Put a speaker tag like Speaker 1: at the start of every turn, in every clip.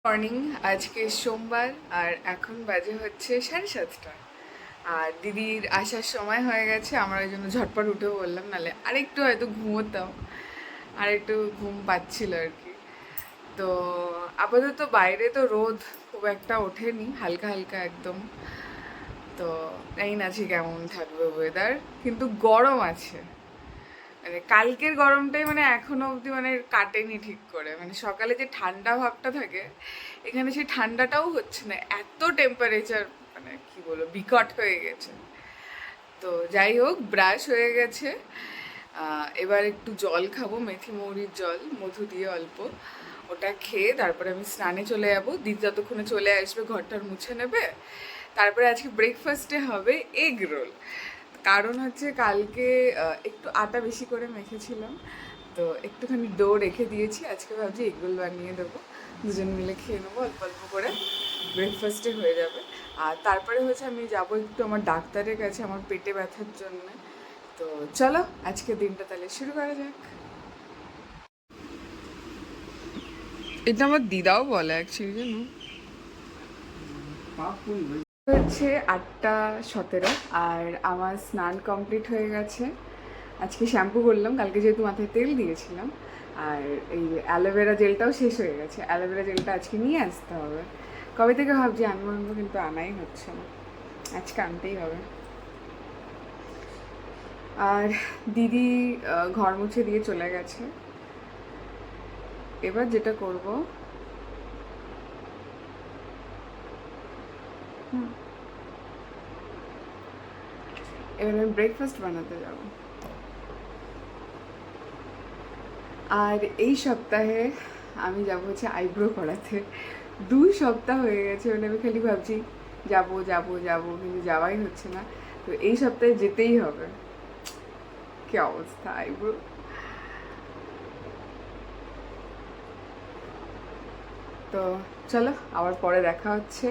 Speaker 1: Morning. আজকে সোমবার আর এখন বাজে হচ্ছে 7:30। আর দিদির আসার সময় হয়ে গেছে, আমরা ওই জন্য ঝটপট উঠেও বললাম, নাহলে আরেকটু হয়তো ঘুমোতাম, আর একটু ঘুম পাচ্ছিল আর কি। তো আপাতত বাইরে তো রোদ খুব একটা ওঠেনি, হালকা হালকা একদম। তো জানি না আজকে কেমন থাকবে ওয়েদার, কিন্তু গরম আছে। মানে কালকের গরমটাই মানে এখনো অবধি মানে কাটেনি ঠিক করে। মানে সকালে যে ঠান্ডা ভাবটা থাকে, এখানে সেই ঠান্ডাটাও হচ্ছে না, এত টেম্পারেচার মানে কি বলবো বিকট হয়ে গেছে। তো যাই হোক, ব্রাশ হয়ে গেছে। এবার একটু জল খাবো, মেথি মৌরির জল মধু দিয়ে অল্প, ওটা খেয়ে তারপরে আমি স্নানে চলে যাবো। দিদি যতক্ষণে চলে আসবে ঘরটার মুছে নেবে। তারপরে আজকে ব্রেকফাস্টে হবে এগ রোল। কারণ হচ্ছে কালকে একটু আটা বেশি করে মেখেছিলাম, তো একটুখানি ডো রেখে দিয়েছি। আজকে ভাবছি এগ রোল বানিয়ে দেবো, দুজন মিলে খেয়ে নেবো অল্প অল্প করে, ব্রেকফাস্টে হয়ে যাবে। আর তারপরে হচ্ছে আমি যাবো একটু আমার ডাক্তারের কাছে আমার পেটে ব্যথার জন্য। তো চলো আজকে দিনটা তাহলে শুরু করা যাক। এটা আমার দিদাও বলে অ্যাকচুয়ালি, জানো। হচ্ছে 8:17 আর আমার স্নান কমপ্লিট হয়ে গেছে। আজকে শ্যাম্পু করলাম, কালকে যেহেতু মাথায় তেল দিয়েছিলাম। আর এই অ্যালোভেরা জেলটাও শেষ হয়ে গেছে, অ্যালোভেরা জেলটা আজকে নিয়ে আসতে হবে। কবে থেকে ভাবছি আনবো আনবো, কিন্তু আনাই হচ্ছে না। আজকে আনতেই হবে। আর দিদি ঘর মুছে দিয়ে চলে গেছে। এবার যেটা করব, এবার আমি ব্রেকফাস্ট বানাতে যাব। আর এই সপ্তাহে আমি যাব হচ্ছে আইব্রো করাতে। 2 সপ্তাহ হয়ে গেছে, মানে আমি খালি ভাবছি যাব যাব যাব, কিন্তু যাওয়াই হচ্ছে না। তো এই সপ্তাহে যেতেই হবে। কি অবস্থা আইব্রো। তো চলো আবার পরে দেখা হচ্ছে।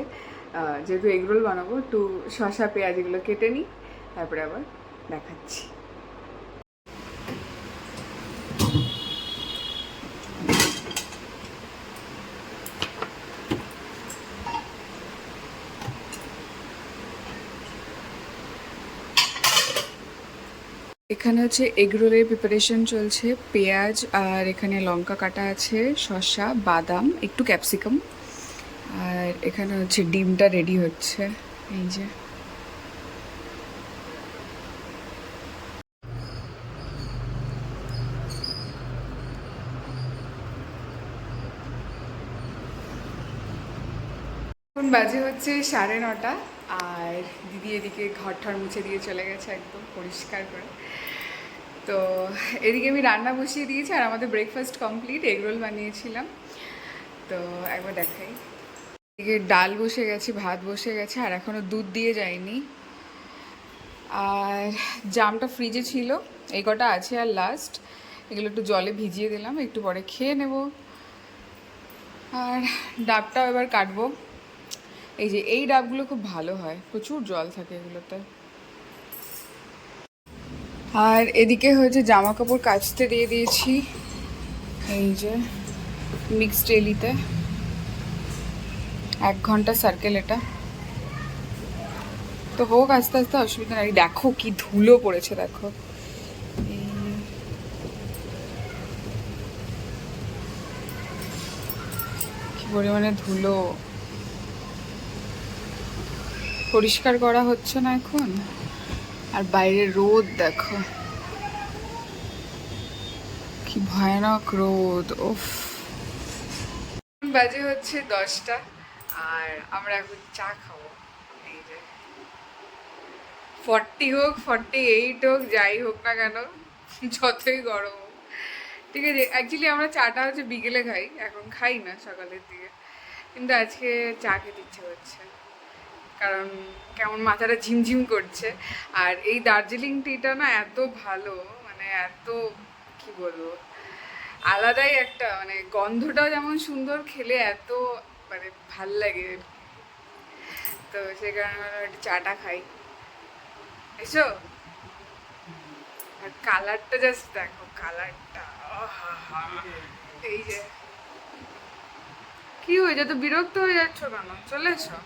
Speaker 1: যেহেতু এগরোল বানাবো, একটু শসা পেঁয়াজ এগুলো কেটে নিই, তারপরে আবার দেখাচ্ছি। এখানে হচ্ছে এগরোলের প্রিপারেশন চলছে। পেঁয়াজ আর এখানে লঙ্কা কাটা আছে, শসা, বাদাম, একটু ক্যাপসিকাম। আর এখানে হচ্ছে ডিমটা রেডি হচ্ছে, এই যে। এখন বাজে হচ্ছে 9:30। আর দিদি এদিকে ঘর ঠর মুছে দিয়ে চলে গেছে একদম পরিষ্কার করে। তো এদিকে আমি রান্না বসিয়ে দিয়েছি, আর আমাদের ব্রেকফাস্ট কমপ্লিট, এগরোল বানিয়েছিলাম। তো একবার দেখাই। এদিকে ডাল বসে গেছে, ভাত বসে গেছে, আর এখনও দুধ দিয়ে যায়নি। আর জামটা ফ্রিজে ছিল, এই কটা আছে আর লাস্ট, এগুলো একটু জলে ভিজিয়ে দিলাম, একটু পরে খেয়ে নেব। আর ডাবটাও এবার কাটবো। এই যে এই ডাবগুলো খুব ভালো হয়, প্রচুর জল থাকে এগুলোতে। আর এদিকে হচ্ছে জামা কাপড় কাচতে দিয়ে দিয়েছি, এই যে মিক্সড এলিতে। 1 ঘন্টা সার্কেল এটা, তো হোক আস্তে আস্তে, অসুবিধা নেই। দেখো কি ধুলো পড়েছে, দেখো কি পরিমাণে ধুলো। পরিষ্কার করা হচ্ছে না এখন। আর বাইরে রোদ দেখো, কি ভয়ানক রোদ, ওফ। বাজে হচ্ছে 10টা, আর আমরা এখন চা খাবো। এই যে 40 হোক 48 হোক, যাই হোক না কেন, যতই গরম হোক, ঠিক আছে। অ্যাকচুয়ালি আমরা চাটা হচ্ছে বিকেলে খাই, এখন খাই না সকালের দিকে। কিন্তু আজকে চা খেতে ইচ্ছে হচ্ছে, কারণ কেমন মাথাটা ঝিমঝিম করছে। আর এই দার্জিলিং টিটা না এত ভালো, মানে এত, কি বলবো, আলাদাই একটা, মানে গন্ধটাও যেমন সুন্দর, খেলে এত মানে ভাল লাগে। তো সেই কারণে একটু চাটা খাই, এসো। আর কালারটা জাস্ট দেখো, কালারটা এই যে কি হয়েছে, তো বিরক্ত হয়ে যাচ্ছ কেন? চলে এসো,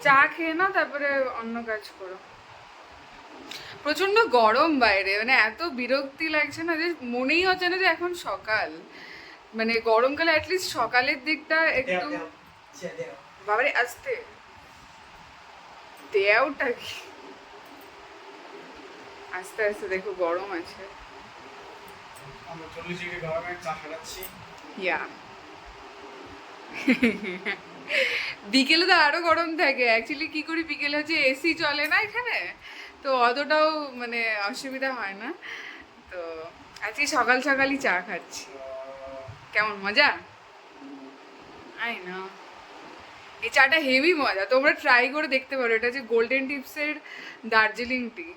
Speaker 1: চা খেয়ে নাও, তারপরে অন্য কাজ করো। প্রচন্ড গরম বাইরে, মানে এত বিরক্তি লাগছে না, যে মনেই হচ্ছে না যে এখন সকাল। মানে গরমকালে অ্যাটলিস্ট সকালের দিকটা একটু, বাবারে আসতে দেয়াওটা কি, আস্তে আস্তে দেখো গরম আছে।
Speaker 2: আমরা 40 ডিগ্রি গরমে চা খাচ্ছি।
Speaker 1: ইয়া বিকেলে তো আরো গরম থাকে। অ্যাকচুয়ালি কি করি, বিকেলে হচ্ছে এসি চলে না এখানে, তো অতটাও মানে অসুবিধা হয় না। তো আজকে সকাল সকালই চা খাচ্ছি। কেমন মজা? আই না, এই চাটা হেভি মজা, তোমরা ট্রাই করে দেখতে পারো। এটা হচ্ছে গোল্ডেন টিপসের দার্জিলিং টি।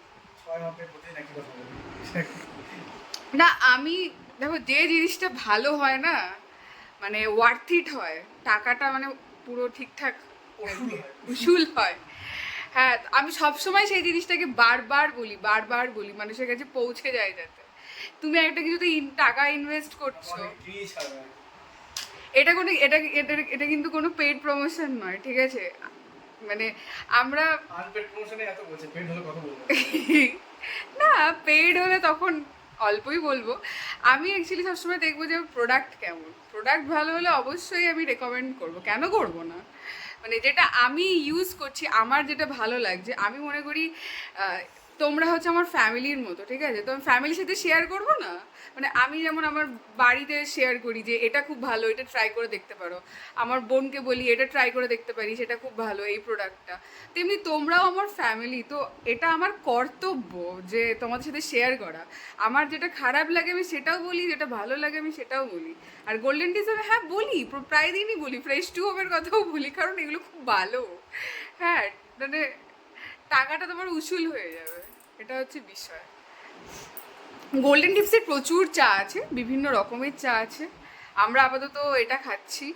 Speaker 1: না আমি, দেখো যে জিনিসটা ভালো হয় না, মানে ওয়ার্থ ইট হয়, টাকাটা মানে পুরো ঠিকঠাক উসুল হয়। হ্যাঁ, আমি সবসময় সেই জিনিসটাকে বারবার বলি মানুষের কাছে পৌঁছে যায় যাতে। তুমি একটা কিছুতে টাকা ইনভেস্ট করছো, এটা কোনো এটা এটা এটা কিন্তু কোনো পেইড প্রমোশন নয়, ঠিক আছে? মানে আমরা না, পেইড হলে তখন অল্পই বলবো। আমি অ্যাকচুয়ালি সবসময় দেখবো যে প্রোডাক্ট কেমন, প্রোডাক্ট ভালো হলে অবশ্যই আমি রেকমেন্ড করব, কেন করব না? মানে যেটা আমি ইউজ করছি, আমার যেটা ভালো লাগছে, আমি মনে করি তোমরা হচ্ছে আমার ফ্যামিলির মতো, ঠিক আছে? তো আমি ফ্যামিলির সাথে শেয়ার করবো না? মানে আমি যেমন আমার বাড়িতে শেয়ার করি যে এটা খুব ভালো, এটা ট্রাই করে দেখতে পারো, আমার বোনকে বলি এটা ট্রাই করে দেখতে পারি, সেটা খুব ভালো এই প্রোডাক্টটা। তেমনি তোমরাও আমার ফ্যামিলি, তো এটা আমার কর্তব্য যে তোমাদের সাথে শেয়ার করা। আমার যেটা খারাপ লাগে আমি সেটাও বলি, যেটা ভালো লাগে আমি সেটাও বলি। আর গোল্ডেন টিপস আমি হ্যাঁ বলি, প্রায় দিনই বলি, ফ্রেশ টু হোমের কথাও বলি, কারণ এগুলো খুব ভালো। হ্যাঁ, মানে টাকাটা তোমার উসুল হয়ে যাবে, এটা হচ্ছে বিষয়। গোল্ডেন টিপসের প্রচুর চা আছে, বিভিন্ন রকমের চা আছে, আমরা আপাতত এটা খাচ্ছি।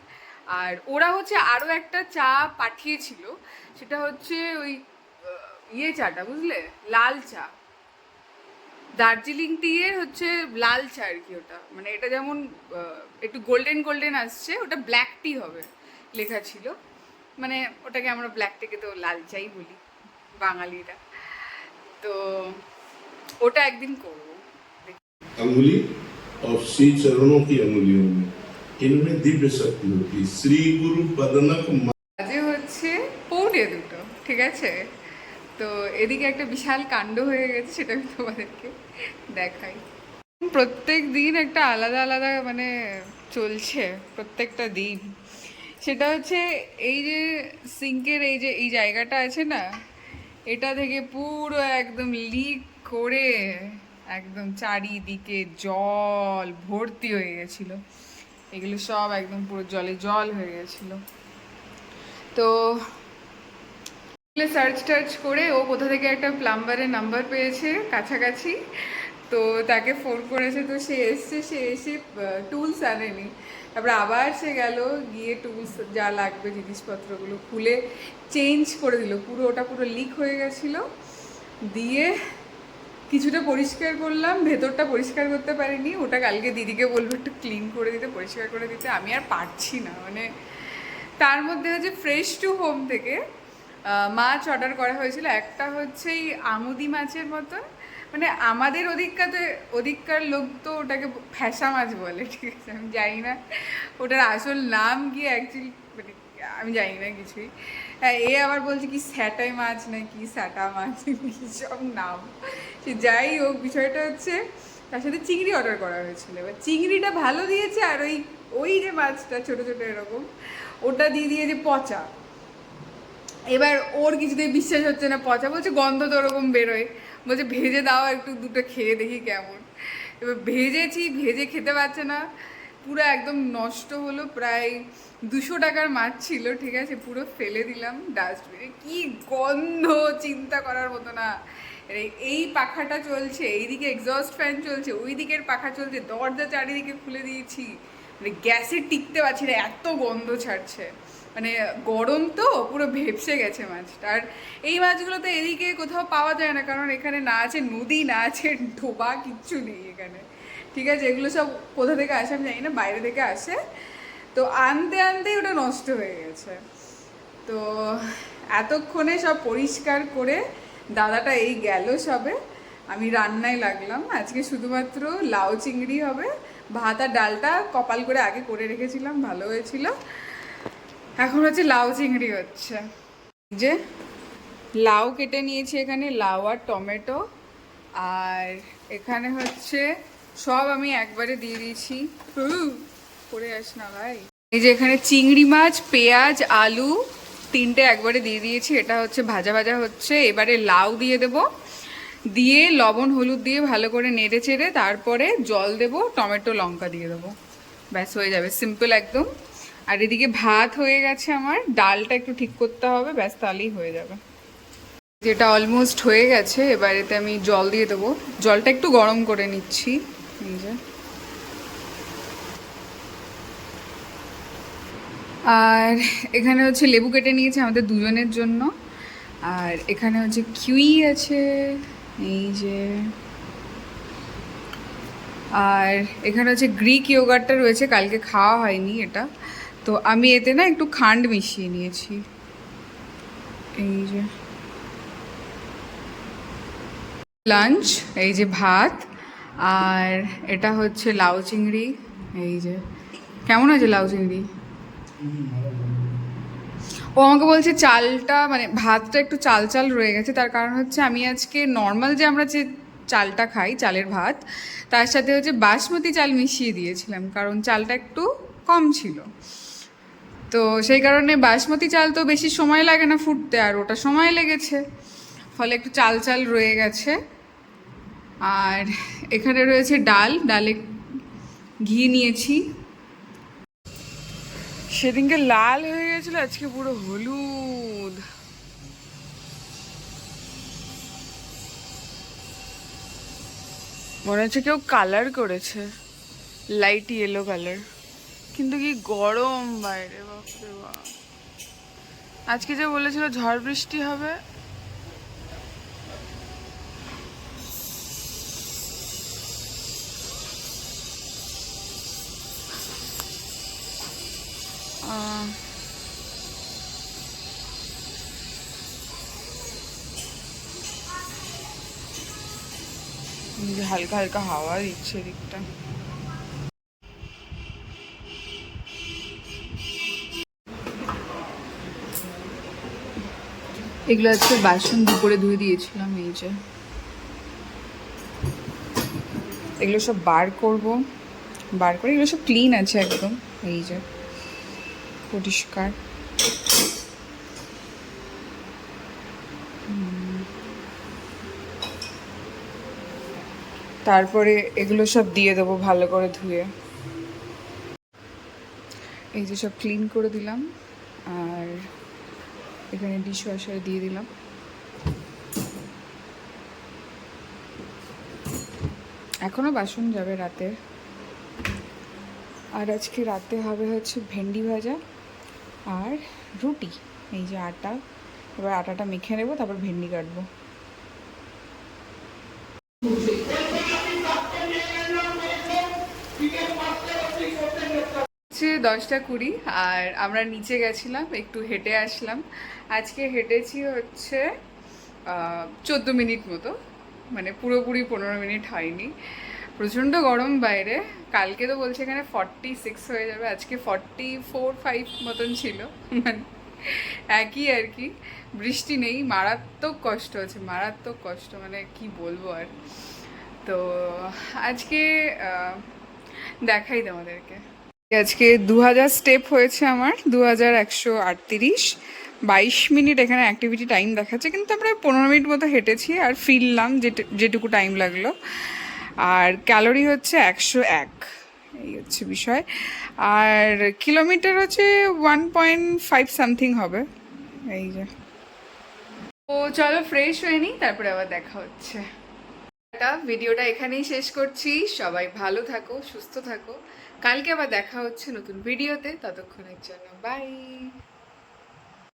Speaker 1: আর ওরা হচ্ছে আরও একটা চা পাঠিয়েছিল, সেটা হচ্ছে ওই ইয়ে চাটা, বুঝলে, লাল চা, দার্জিলিং টি এর হচ্ছে লাল চা আর কি। ওটা মানে এটা যেমন একটু গোল্ডেন গোল্ডেন আসছে, ওটা ব্ল্যাক টি হবে লেখা ছিল। মানে ওটাকে আমরা ব্ল্যাক টিকে তো লাল চাই বলি বাঙালিরা। তো ওটা একদিন করবো।
Speaker 3: अंगुली और श्री चरणों की अंगुलियों में इनमें दिव्य शक्ति होती है। श्री गुरु बदनक
Speaker 1: আজকে হচ্ছে 1:45, ঠিক আছে? তো এদিকে একটা বিশাল কাণ্ড হয়ে গেছে, সেটা আমি তোমাদেরকে দেখাই। প্রত্যেক দিন একটা আলাদা আলাদা মানে চলছে প্রত্যেকটা দিন। সেটা হচ্ছে এই যে সিঙ্কের এই যে এই জায়গাটা আছে না, এটা থেকে পুরো একদম লিক করে একদম চারিদিকে জল ভর্তি হয়ে গেছিল। এগুলো সব একদম পুরো জলে জল হয়ে গেছিল। তো সার্চ টার্চ করে ও কোথা থেকে একটা প্লাম্বারের নাম্বার পেয়েছে কাছাকাছি, তো তাকে ফোন করেছে। তো সে এসছে, সে এসে টুলস আনেনি, তারপরে আবার সে গেল, গিয়ে টুলস যা লাগবে জিনিসপত্রগুলো খুলে চেঞ্জ করে দিল। পুরো ওটা পুরো লিক হয়ে গেছিলো। দিয়ে কিছুটা পরিষ্কার করলাম, ভেতরটা পরিষ্কার করতে পারিনি, ওটা কালকে দিদিকে বলবো একটু ক্লিন করে দিতে, পরিষ্কার করে দিতে। আমি আর পারছি না, মানে তার মধ্যে হচ্ছে ফ্রেশ টু হোম থেকে মাছ অর্ডার করা হয়েছিল। একটা হচ্ছে এই আমুদি মাছের মতন, মানে আমাদের ওদিককার লোক তো ওটাকে ফ্যাসা মাছ বলে, ঠিক আছে? আমি জানি না ওটার আসল নাম কি অ্যাকচুয়ালি, মানে আমি জানি না কিছুই। হ্যাঁ, এ আবার বলছে কি স্যাটাই মাছ নাকি স্যাটা মাছ, কি সব নাম। সে যাই হোক, বিষয়টা হচ্ছে তার সাথে চিংড়ি অর্ডার করা হয়েছিল। এবার চিংড়িটা ভালো দিয়েছে, আর ওই ওই যে মাছটা ছোটো ছোটো এরকম, ওটা দিয়ে দিয়েছে পচা। এবার ওর কিছুতেই বিশ্বাস হচ্ছে না, পচা বলছে, গন্ধ তো ওরকম বেরোয়, বলছে ভেজে দাও একটু, দুটো খেয়ে দেখি কেমন। এবার ভেজেছি, ভেজে খেতে পারছে না, পুরো একদম নষ্ট হলো। প্রায় 200 টাকার মাছ ছিল, ঠিক আছে? পুরো ফেলে দিলাম ডাস্টবিনে। কি গন্ধ, চিন্তা করার মতো না। এই পাখাটা চলছে, এইদিকে এক্সস্ট ফ্যান চলছে, ওই দিকের পাখা চলছে, দরজা চারিদিকে খুলে দিয়েছি, মানে গ্যাসে টিকতে পারছি না, এত গন্ধ ছাড়ছে। মানে গরম তো পুরো ভেপসে গেছে মাছটা। আর এই মাছগুলো তো এদিকে কোথাও পাওয়া যায় না, কারণ এখানে না আছে নদী, না আছে ডোবা, কিচ্ছু নেই এখানে, ঠিক আছে? এগুলো সব কোথা থেকে আসে আমি জানি না, বাইরে থেকে আসে। তো আনতে আনতেই ওটা নষ্ট হয়ে গেছে। তো এতক্ষণে সব পরিষ্কার করে দাদাটা এই গেল সবে, আমি রান্নায় লাগলাম। আজকে শুধুমাত্র লাউ চিংড়ি হবে, ভাত আর ডালটা কপাল করে আগে করে রেখেছিলাম, ভালো হয়েছিল। এখন হচ্ছে লাউ চিংড়ি হচ্ছে। যে লাউ কেটে নিয়েছি এখানে, লাউ আর টমেটো, আর এখানে হচ্ছে সব আমি একবারে দিয়ে দিয়েছি। পড়ে আস না ভাই। এই যে এখানে চিংড়ি মাছ, পেঁয়াজ, আলু তিনটে একবারে দিয়ে দিয়েছি, এটা হচ্ছে ভাজা ভাজা হচ্ছে। এবারে লাউ দিয়ে দেব, দিয়ে লবণ হলুদ দিয়ে ভালো করে নেড়ে চেড়ে তারপরে জল দেব, টমেটো লঙ্কা দিয়ে দেবো, ব্যাস হয়ে যাবে, সিম্পল একদম। আর এদিকে ভাত হয়ে গেছে আমার, ডালটা একটু ঠিক করতে হবে, ব্যাস তাহলেই হয়ে যাবে। যেটা অলমোস্ট হয়ে গেছে, এবার এতে আমি জল দিয়ে দেবো, জলটা একটু গরম করে নিচ্ছি। এই যে, আর এখানে হচ্ছে লেবু কেটে নিয়েছে আমাদের দুজনের জন্য, আর এখানে হচ্ছে কিউই আছে, এই যে, আর এখানে হচ্ছে গ্রিক ইয়োগার্টটা রয়েছে, কালকে খাওয়া হয়নি এটা, তো আমি এতে না একটু খান্ড মিশিয়ে নিয়েছি। এই যে লাঞ্চ, এই যে ভাত, আর এটা হচ্ছে লাউ চিংড়ি। এই যে, কেমন আছে লাউ চিংড়ি? ও আমাকে বলছে চালটা মানে ভাতটা একটু চাল চাল রয়ে গেছে, তার কারণ হচ্ছে আমি আজকে নর্মাল যে আমরা যে চালটা খাই, চালের ভাত, তার সাথে হচ্ছে বাসমতি চাল মিশিয়ে দিয়েছিলাম, কারণ চালটা একটু কম ছিল। তো সেই কারণে বাসমতি চাল তো বেশি সময় লাগে না ফুটতে, আর ওটা সময় লেগেছে, ফলে একটু চাল চাল রয়ে গেছে। আর এখানে রয়েছে ডাল, ডালে ঘি নিয়েছি। সেদিনকে লাল হয়ে গেছিল, আজকে পুরো হলুদ। মনে হচ্ছে কেউ কালার করেছে, লাইট ইয়েলো কালার, কিন্তু কি গরম বাইরে, বাপরে বাপ। আজকে যে বলেছিল ঝড় বৃষ্টি হবে, হালকা হালকা হাওয়া দিচ্ছে এদিকটা। এগুলো হচ্ছে বাসন দুপুরে ধুয়ে দিয়েছিলাম, এই যে এগুলো সব বার করব, বার করে এগুলো সব ক্লিন আছে একদম, এই যে পরিষ্কার। তারপরে এগুলো সব দিয়ে দেবো ভালো করে ধুয়ে। এই যে সব ক্লিন করে দিলাম, আর এখানে ডিশ ওয়াশারে দিয়ে দিলাম। এখনো বাসন যাবে রাতে। আর আজকে রাতে হবে হচ্ছে ভেন্ডি ভাজা আর রুটি। এই যে আটা, এবার আটাটা মেখে নেবো, তারপর ভেন্ডি কাটবো। 10টা 20, আর আমরা নিচে গেছিলাম, একটু হেঁটে আসলাম। আজকে হেঁটেছি হচ্ছে 14 মিনিট মতো, মানে পুরোপুরি 15 মিনিট হয়নি। প্রচণ্ড গরম বাইরে, কালকে তো বলছে এখানে 46 হয়ে যাবে, আজকে 44-45 মতন ছিল, মানে একই আর কি। বৃষ্টি নেই, মারাত্মক কষ্ট হচ্ছে, মারাত্মক কষ্ট, মানে কি বলবো আর। তো আজকে দেখাই তোমাদেরকে। আজকে 2000 স্টেপ হয়েছে আমার, 2138। 22 মিনিট এখানে অ্যাক্টিভিটি টাইম দেখাচ্ছে, কিন্তু আমরা 15 মিনিট মতো হেঁটেছি আর ফিরলাম যেটুকু টাইম লাগলো। আর ক্যালোরি হচ্ছে 101, এই হচ্ছে বিষয়। আর কিলোমিটার হচ্ছে 1.5 সামথিং হবে, এই যে। তো চলো ফ্রেশ হয়ে নিই, তারপরে আবার দেখা হচ্ছে। ভিডিওটা এখানেই শেষ করছি। সবাই ভালো থাকো, সুস্থ থাকো। কালকে আবার দেখা হচ্ছে নতুন ভিডিওতে, ততক্ষণের জন্য বাই।